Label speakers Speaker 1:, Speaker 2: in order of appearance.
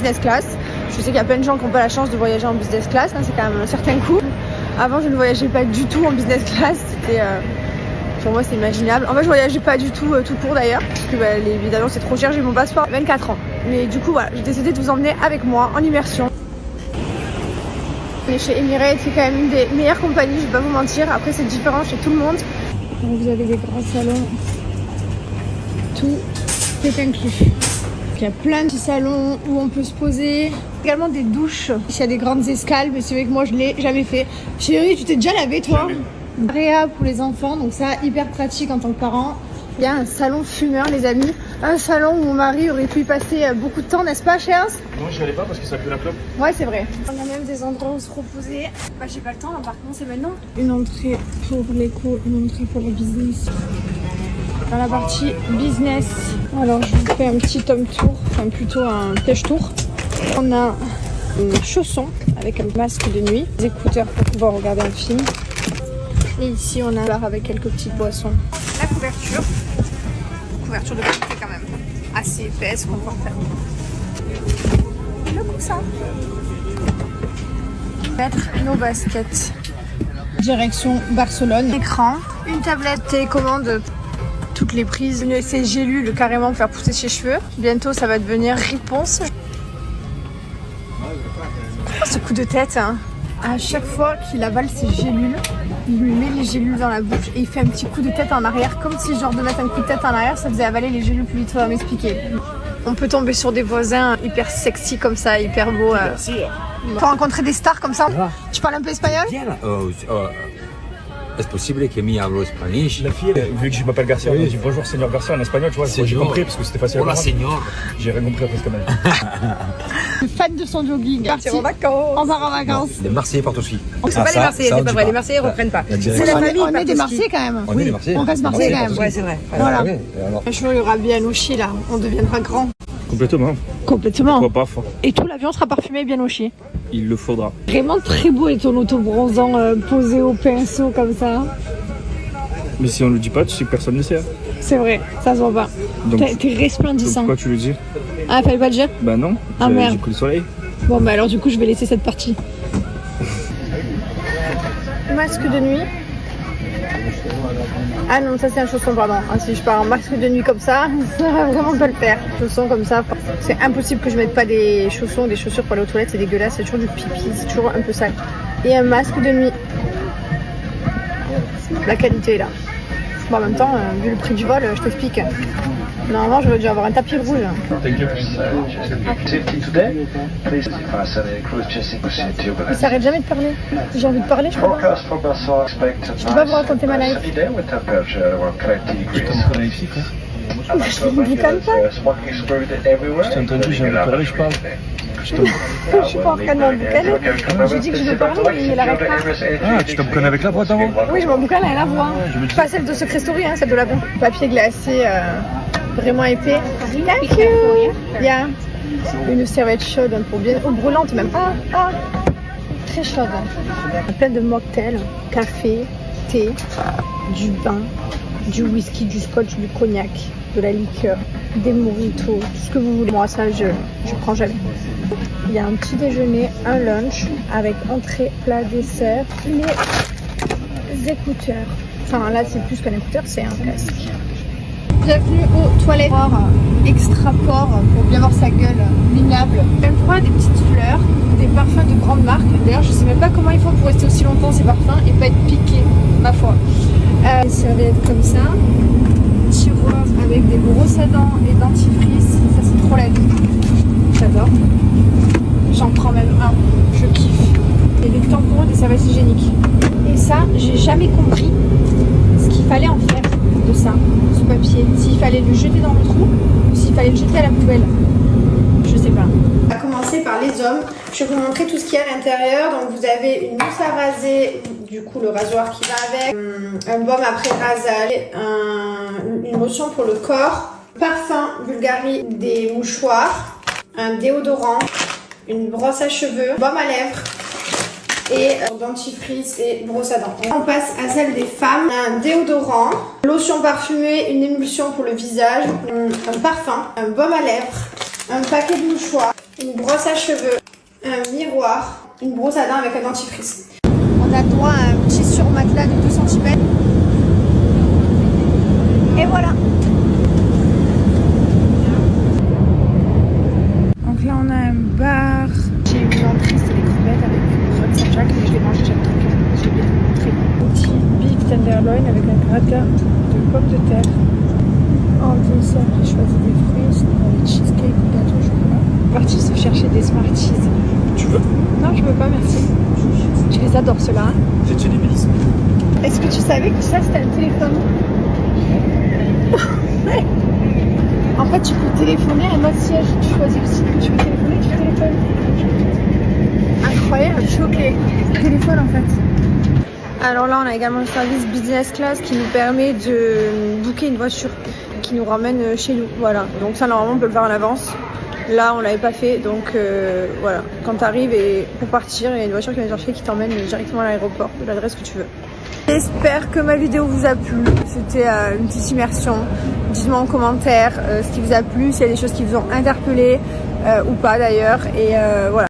Speaker 1: business class. Je sais qu'il y a plein de gens qui n'ont pas la chance de voyager en business class, hein, c'est quand même un certain coût. Avant, je ne voyageais pas du tout en business class, c'était... pour moi, c'est imaginable. En fait, je voyageais pas du tout tout court d'ailleurs, parce que les billets d'avion c'est trop cher, j'ai mon passeport 24 ans. Mais du coup, voilà, j'ai décidé de vous emmener avec moi en immersion. Et chez Emirates, c'est quand même une des meilleures compagnies, je vais pas vous mentir. Après, c'est différent chez tout le monde. Donc, vous avez des grands salons, tout est inclus. Il y a plein de petits salons où on peut se poser. Également des douches. Il y a des grandes escales, mais c'est vrai que moi, je l'ai jamais fait. Chérie, tu t'es déjà lavé, toi? Réa pour les enfants, donc ça, hyper pratique en tant que parent. Il y a un salon fumeur, les amis. Un salon où mon mari aurait pu y passer beaucoup de temps, n'est-ce pas, Chéance?
Speaker 2: Non, j'y allais pas parce que ça pue la clope.
Speaker 1: Ouais, c'est vrai. On a même des endroits où se reposer. Bah, j'ai pas le temps, là, par contre, c'est maintenant. Une entrée pour l'éco, une entrée pour le business. Dans la partie business, alors je vous fais un petit home tour, enfin plutôt un pêche tour. On a un chausson avec un masque de nuit, des écouteurs pour pouvoir regarder un film. Et ici on a un bar avec quelques petites boissons. La couverture de qualité quand même, assez épaisse, confortable. Le coussin. Mettre nos baskets. Direction Barcelone. Écran, une tablette télécommande. Toutes les prises, une ces gélules carrément pour faire pousser ses cheveux. Bientôt ça va devenir réponse. Oh, ce coup de tête, hein. À chaque fois qu'il avale ses gélules, il lui met les gélules dans la bouche et il fait un petit coup de tête en arrière, comme si genre de mettre un coup de tête en arrière, ça faisait avaler les gélules plus vite. Ça va m'expliquer. On peut tomber sur des voisins hyper sexy comme ça, hyper beaux. Pour rencontrer des stars comme ça. Tu parles un peu espagnol?
Speaker 3: Es posible que mi hablo español.
Speaker 2: La fille, vu que je m'appelle Garcia, elle m'a dit bonjour Seigneur Garcia en espagnol, tu vois. J'ai compris parce que c'était facile à comprendre.
Speaker 3: Señor.
Speaker 2: J'ai rien compris après ce qu'elle m'a dit.
Speaker 1: Fan de son jogging. Parti en vacances. On part en vacances.
Speaker 3: Les Marseillais partent aussi.
Speaker 4: C'est pas les Marseillais, c'est pas vrai. Les Marseillais reprennent pas.
Speaker 1: C'est la famille. On est des Marseillais quand même.
Speaker 3: On est des Marseillais.
Speaker 1: On reste Marseillais quand même.
Speaker 4: Ouais, c'est vrai.
Speaker 1: Voilà.
Speaker 3: Alors.
Speaker 1: Un jour il y aura bien Bianochi là, on deviendra grand.
Speaker 2: Complètement.
Speaker 1: Complètement.
Speaker 2: Pourquoi pas.
Speaker 1: Et tout l'avion sera parfumé Bianochi.
Speaker 2: Il le faudra.
Speaker 1: Vraiment très beau et ton auto-bronzant posé au pinceau comme ça.
Speaker 2: Mais si on le dit pas, tu sais que personne ne sait.
Speaker 1: C'est vrai, ça se voit pas. T'es resplendissant.
Speaker 2: Pourquoi tu le dis?
Speaker 1: Ah, fallait pas le dire?
Speaker 2: Bah non.
Speaker 1: Ah merde.
Speaker 2: J'ai pris le soleil.
Speaker 1: Bon bah alors du coup je vais laisser cette partie. Masque de nuit. Ah non, ça c'est un chausson, pardon. Ah, si je pars en masque de nuit comme ça va vraiment pas le faire. Chausson comme ça, c'est impossible que je mette pas des chaussons, des chaussures pour aller aux toilettes, c'est dégueulasse, c'est toujours du pipi, c'est toujours un peu sale. Et un masque de nuit. La qualité est là. Bon, en même temps, vu le prix du vol, je t'explique. Normalement, j'aurais dû avoir un tapis rouge. Il s'arrête jamais de parler. J'ai envie de parler, je peux pas. Je peux pas vous raconter ma life. Je ne vous calme pas.
Speaker 2: Je t'ai entendu, j'ai envie de parler, je parle.
Speaker 1: Je suis pas en train de m'emboucaner. J'ai dit que je veux parler, mais il arrête pas.
Speaker 2: Ah, tu t'emboucanes avec la boîte avant?
Speaker 1: Oui, je m'emboucane à la voix. Pas celle de Secret Story, hein, celle de la bombe. Papier glacé vraiment épais. Thank you. Yeah. Une serviette chaude pour bien. Oh, brûlante même. Ah. Très chaude. Plein de mocktails, café, thé, du pain, du whisky, du scotch, du cognac, de la liqueur, des mojitos, tout ce que vous voulez. Moi, ça, je prends jamais. Il y a un petit déjeuner, un lunch avec entrée, plat, dessert, les écouteurs. Enfin, là, c'est plus qu'un écouteur, c'est un casque. Bienvenue aux toilettes extra port pour bien voir sa gueule minable. Même fois des petites fleurs, des parfums de grande marque. D'ailleurs, je sais même pas comment ils font pour rester aussi longtemps ces parfums et pas être piqués, ma foi. Des serviettes comme ça, tiroir avec des brosses à dents et dentifrice. Ça, c'est trop la vie. J'adore. J'en prends même un. Je kiffe. Et des tampons et des serviettes hygiéniques. Et ça, j'ai jamais compris ce qu'il fallait en faire de ça, ce papier. S'il fallait le jeter dans le trou ou s'il fallait le jeter à la poubelle. Je sais pas. On va commencer par les hommes. Je vais vous montrer tout ce qu'il y a à l'intérieur. Donc vous avez une mousse à raser, du coup le rasoir qui va avec, un baume après rasage, une lotion pour le corps, parfum Bulgari, des mouchoirs, un déodorant, une brosse à cheveux, baume à lèvres et dentifrice et brosse à dents. On passe à celle des femmes. Un déodorant, lotion parfumée, une émulsion pour le visage, un parfum, un baume à lèvres, un paquet de mouchoirs, une brosse à cheveux, un miroir, une brosse à dents avec un dentifrice. On a droit à un petit surmatelas de 2 cm. Et voilà. Donc là on a un bar. J'ai eu une entrée, c'était des crevettes avec une crotte Saint-Jacques et je les mange chaque week-end. J'ai bien montré. Petit beef tenderloin avec un gratin de pommes de terre. En dessert, j'ai choisi des fruits, sinon des cheesecake ou gâteau au chocolat. On est parti se chercher des Smarties.
Speaker 2: Tu veux?
Speaker 1: Non, je veux pas, merci. Je les adore ceux-là.
Speaker 2: C'est une épice.
Speaker 1: Est-ce que tu savais que ça c'était un téléphone? En fait, tu peux téléphoner à notre siège. Tu choisis le site que tu veux téléphoner, tu téléphones. Incroyable, choqué. Téléphone en fait. Alors là, on a également le service business class qui nous permet de booker une voiture qui nous ramène chez nous. Voilà. Donc ça, normalement, on peut le faire en avance. Là, on l'avait pas fait, donc voilà. Quand tu arrives et pour partir, il y a une voiture qui vient te chercher qui t'emmène directement à l'aéroport de l'adresse que tu veux. J'espère que ma vidéo vous a plu. C'était une petite immersion. Dites-moi en commentaire ce qui vous a plu, s'il y a des choses qui vous ont interpellé ou pas d'ailleurs. Et voilà.